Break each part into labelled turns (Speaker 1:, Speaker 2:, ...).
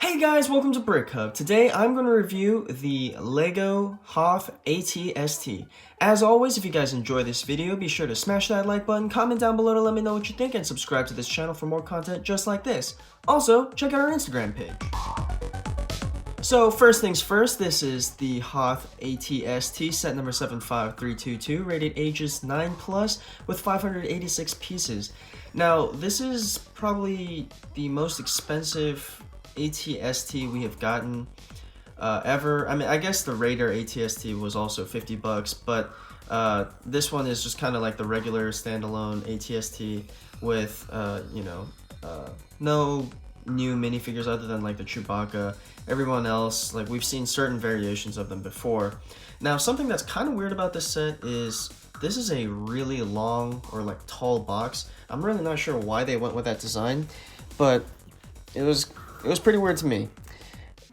Speaker 1: Hey guys, welcome to Brick Hub. Today I'm going to review the LEGO Hoth AT-ST. As always, if you guys enjoy this video, be sure to smash that like button, comment down below to let me know what you think, and subscribe to this channel for more content just like this. Also, check out our Instagram page. So first things first, this is the Hoth AT-ST set number 75322, rated ages 9+, with 586 pieces. Now, this is probably the most expensive AT-ST we have gotten ever. I mean, I guess the Raider AT-ST was also $50, but this one is just kind of like the regular standalone AT-ST with no new minifigures other than like the Chewbacca. Everyone else, like, we've seen certain variations of them before. Now, something that's kind of weird about this set is this is a really long or like tall box. I'm really not sure why they went with that design, but it was pretty weird to me.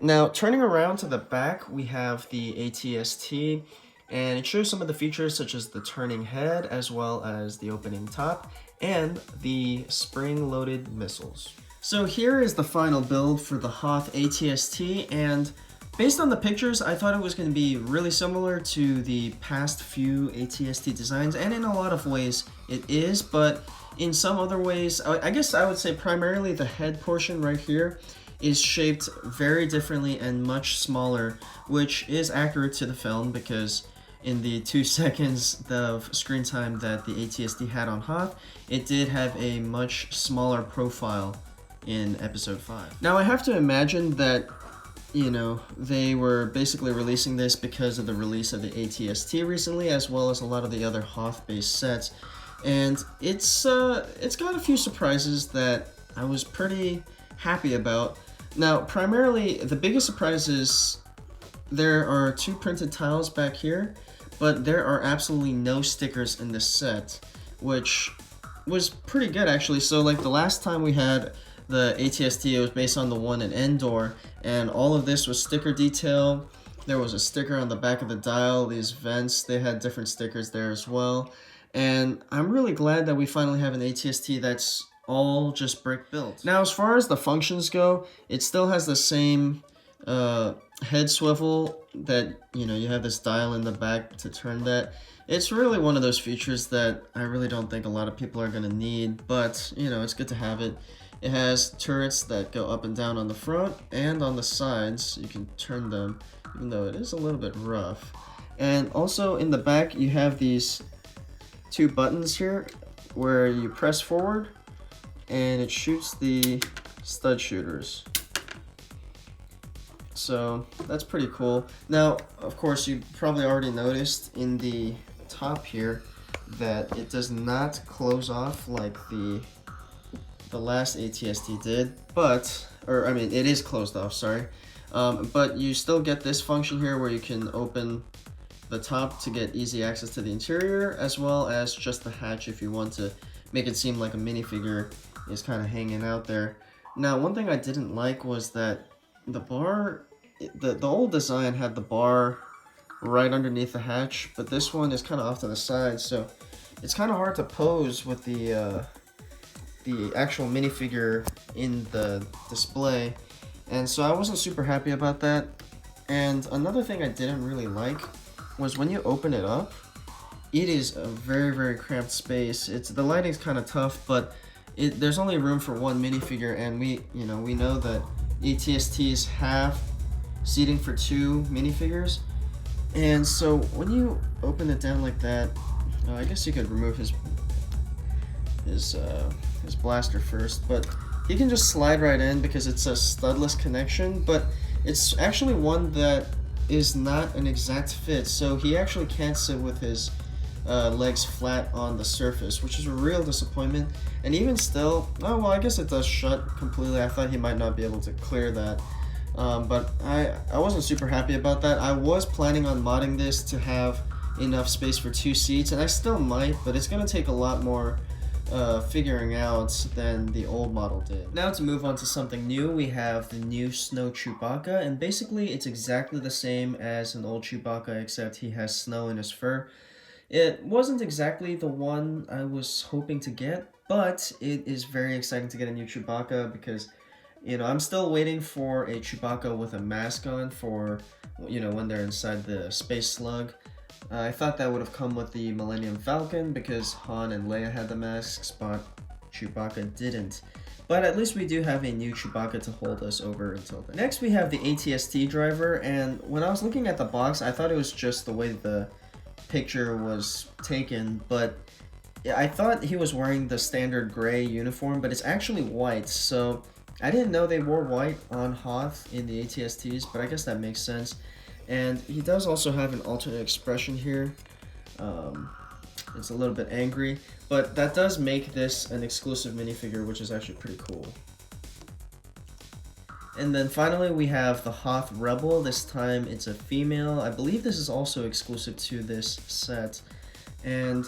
Speaker 1: Now, turning around to the back, we have the AT-ST, and it shows some of the features such as the turning head, as well as the opening top, and the spring-loaded missiles. So here is the final build for the Hoth AT-ST, and based on the pictures, I thought it was going to be really similar to the past few AT-ST designs, and in a lot of ways it is, but in some other ways, I guess I would say primarily the head portion right here is shaped very differently and much smaller, which is accurate to the film because in the 2 seconds of screen time that the AT-ST had on Hoth, it did have a much smaller profile in episode 5. Now I have to imagine that, you know, they were basically releasing this because of the release of the AT-ST recently, as well as a lot of the other Hoth-based sets. And it's got a few surprises that I was pretty happy about. Now, primarily, the biggest surprise is there are 2 printed tiles back here, but there are absolutely no stickers in this set, which was pretty good actually. So like the last time we had the AT-ST, it was based on the one in Endor, and all of this was sticker detail. There was a sticker on the back of the dial, these vents, they had different stickers there as well. And I'm really glad that we finally have an AT-ST that's all just brick built. Now, as far as the functions go, it still has the same head swivel that, you know, you have this dial in the back to turn that. It's really one of those features that I really don't think a lot of people are going to need, but, you know, it's good to have it. It has turrets that go up and down on the front and on the sides. You can turn them, even though it is a little bit rough. And also in the back, you have these 2 buttons here where you press forward and it shoots the stud shooters. So that's pretty cool. Now, of course, you probably already noticed in the top here that it does not close off like the last AT-ST did, it is closed off, sorry. But you still get this function here where you can open the top to get easy access to the interior, as well as just the hatch if you want to make it seem like a minifigure is kind of hanging out there. Now, one thing I didn't like was that the bar, the old design had the bar right underneath the hatch, but this one is kind of off to the side, so it's kind of hard to pose with the actual minifigure in the display, and so I wasn't super happy about that. And another thing I didn't really like was when you open it up, it is a very, very cramped space. The lighting's kind of tough, but there's only room for 1 minifigure, and we know that AT-STs have seating for 2 minifigures. And so when you open it down like that, I guess you could remove his blaster first, but he can just slide right in because it's a studless connection, but it's actually one that is not an exact fit, so he actually can't sit with his legs flat on the surface, which is a real disappointment. And even still, oh well, I guess it does shut completely. I thought he might not be able to clear that, but I wasn't super happy about that. I was planning on modding this to have enough space for 2 seats, and I still might, but it's going to take a lot more figuring out than the old model did. Now to move on to something new, we have the new Snow Chewbacca, and basically it's exactly the same as an old Chewbacca, except he has snow in his fur. It wasn't exactly the one I was hoping to get, but it is very exciting to get a new Chewbacca because You know, I'm still waiting for a Chewbacca with a mask on for, you know, when they're inside the space slug. I thought that would have come with the Millennium Falcon because Han and Leia had the masks, but Chewbacca didn't. But at least we do have a new Chewbacca to hold us over until then. Next we have the AT-ST driver, and when I was looking at the box, I thought it was just the way the picture was taken, but I thought he was wearing the standard gray uniform, but it's actually white, so I didn't know they wore white on Hoth in the AT-STs, but I guess that makes sense. And he does also have an alternate expression here. It's a little bit angry, but that does make this an exclusive minifigure, which is actually pretty cool. And then finally we have the Hoth Rebel. This time it's a female. I believe this is also exclusive to this set. And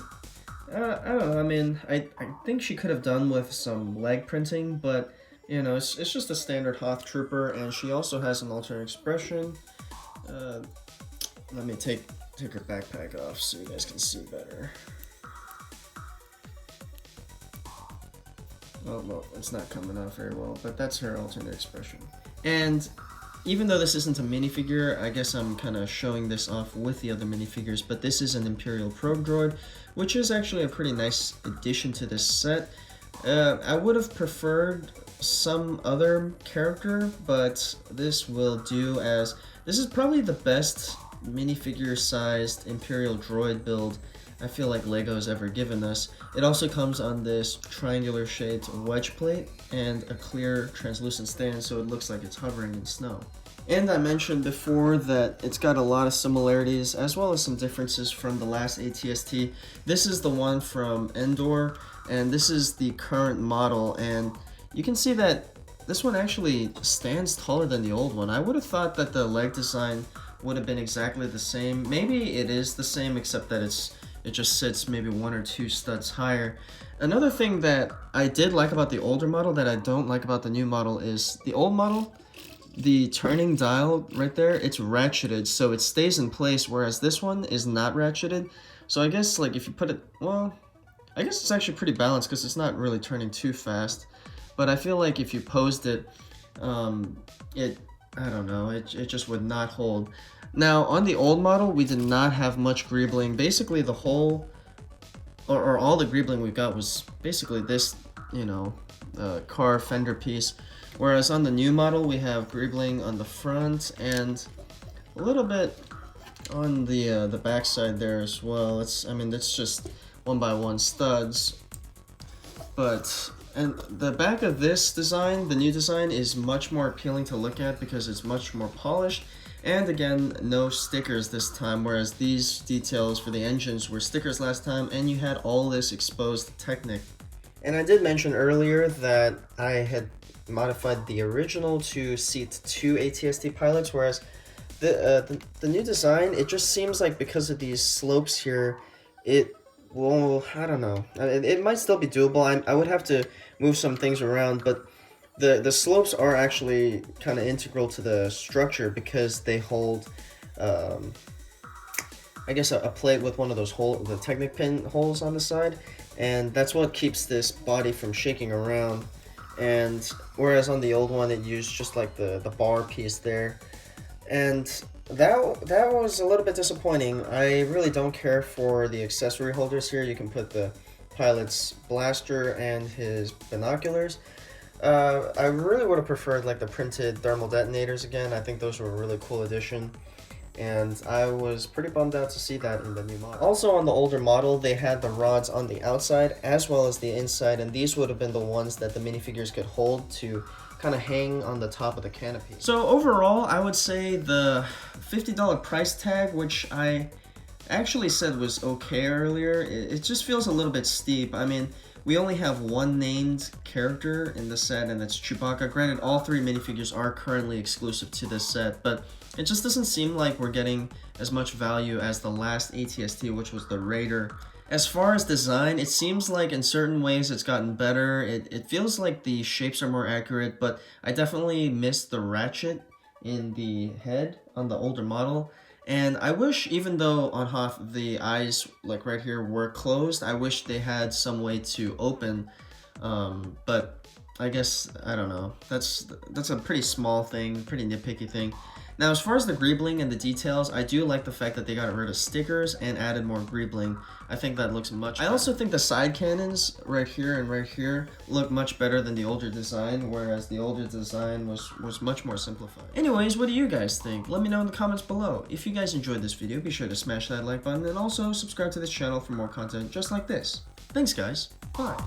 Speaker 1: I don't know, I mean, I think she could have done with some leg printing, but you know, it's just a standard Hoth Trooper, and she also has an alternate expression. Let me take her backpack off so you guys can see better. Oh, well, it's not coming off very well, but that's her alternate expression. And even though this isn't a minifigure, I guess I'm kind of showing this off with the other minifigures, but this is an Imperial Probe Droid, which is actually a pretty nice addition to this set. I would have preferred some other character, but this will do, as this is probably the best minifigure-sized Imperial droid build I feel like LEGO's ever given us. It also comes on this triangular shaped wedge plate and a clear translucent stand, so it looks like it's hovering in snow. And I mentioned before that it's got a lot of similarities as well as some differences from the last AT-ST. This is the one from Endor, and this is the current model, and you can see that this one actually stands taller than the old one. I would have thought that the leg design would have been exactly the same. Maybe it is the same, except that it just sits maybe 1 or 2 studs higher. Another thing that I did like about the older model that I don't like about the new model is the old model, the turning dial right there, it's ratcheted, so it stays in place, whereas this one is not ratcheted. So I guess like if you put it, well, I guess it's actually pretty balanced because it's not really turning too fast. But I feel like if you posed it, I don't know, it just would not hold. Now, on the old model, we did not have much greebling. Basically, the whole, or all the greebling we got was basically this, you know, car fender piece. Whereas on the new model, we have greebling on the front and a little bit on the back side there as well. I mean, it's just 1x1 studs. And the back of this design, the new design, is much more appealing to look at because it's much more polished. And again, no stickers this time, whereas these details for the engines were stickers last time, and you had all this exposed Technic. And I did mention earlier that I had modified the original to seat 2 AT-ST pilots, whereas the new design, it just seems like because of these slopes here, well, I don't know. It might still be doable. I would have to move some things around, but the slopes are actually kind of integral to the structure because they hold, I guess, a plate with one of those the Technic pin holes on the side, and that's what keeps this body from shaking around. And whereas on the old one, it used just like the bar piece there, and that was a little bit disappointing. I really don't care for the accessory holders here. You can put the pilot's blaster and his binoculars. I really would have preferred like the printed thermal detonators again. I think those were a really cool addition, and I was pretty bummed out to see that in the new model. Also on the older model, they had the rods on the outside as well as the inside, and these would have been the ones that the minifigures could hold to kind of hang on the top of the canopy. So overall, I would say the $50 price tag, which I actually said was okay earlier, it just feels a little bit steep. I mean, we only have one named character in the set, and that's Chewbacca. Granted, all 3 minifigures are currently exclusive to this set, but it just doesn't seem like we're getting as much value as the last AT-ST, which was the Raider. As far as design, it seems like in certain ways it's gotten better. It feels like the shapes are more accurate, but I definitely missed the ratchet in the head on the older model. And I wish, even though on Hoth the eyes, like right here, were closed, I wish they had some way to open. But I guess, I don't know. That's a pretty small thing, pretty nitpicky thing. Now, as far as the greebling and the details, I do like the fact that they got rid of stickers and added more greebling. I think that looks much better. I also think the side cannons right here and right here look much better than the older design, whereas the older design was much more simplified. Anyways, what do you guys think? Let me know in the comments below. If you guys enjoyed this video, be sure to smash that like button and also subscribe to this channel for more content just like this. Thanks, guys. Bye.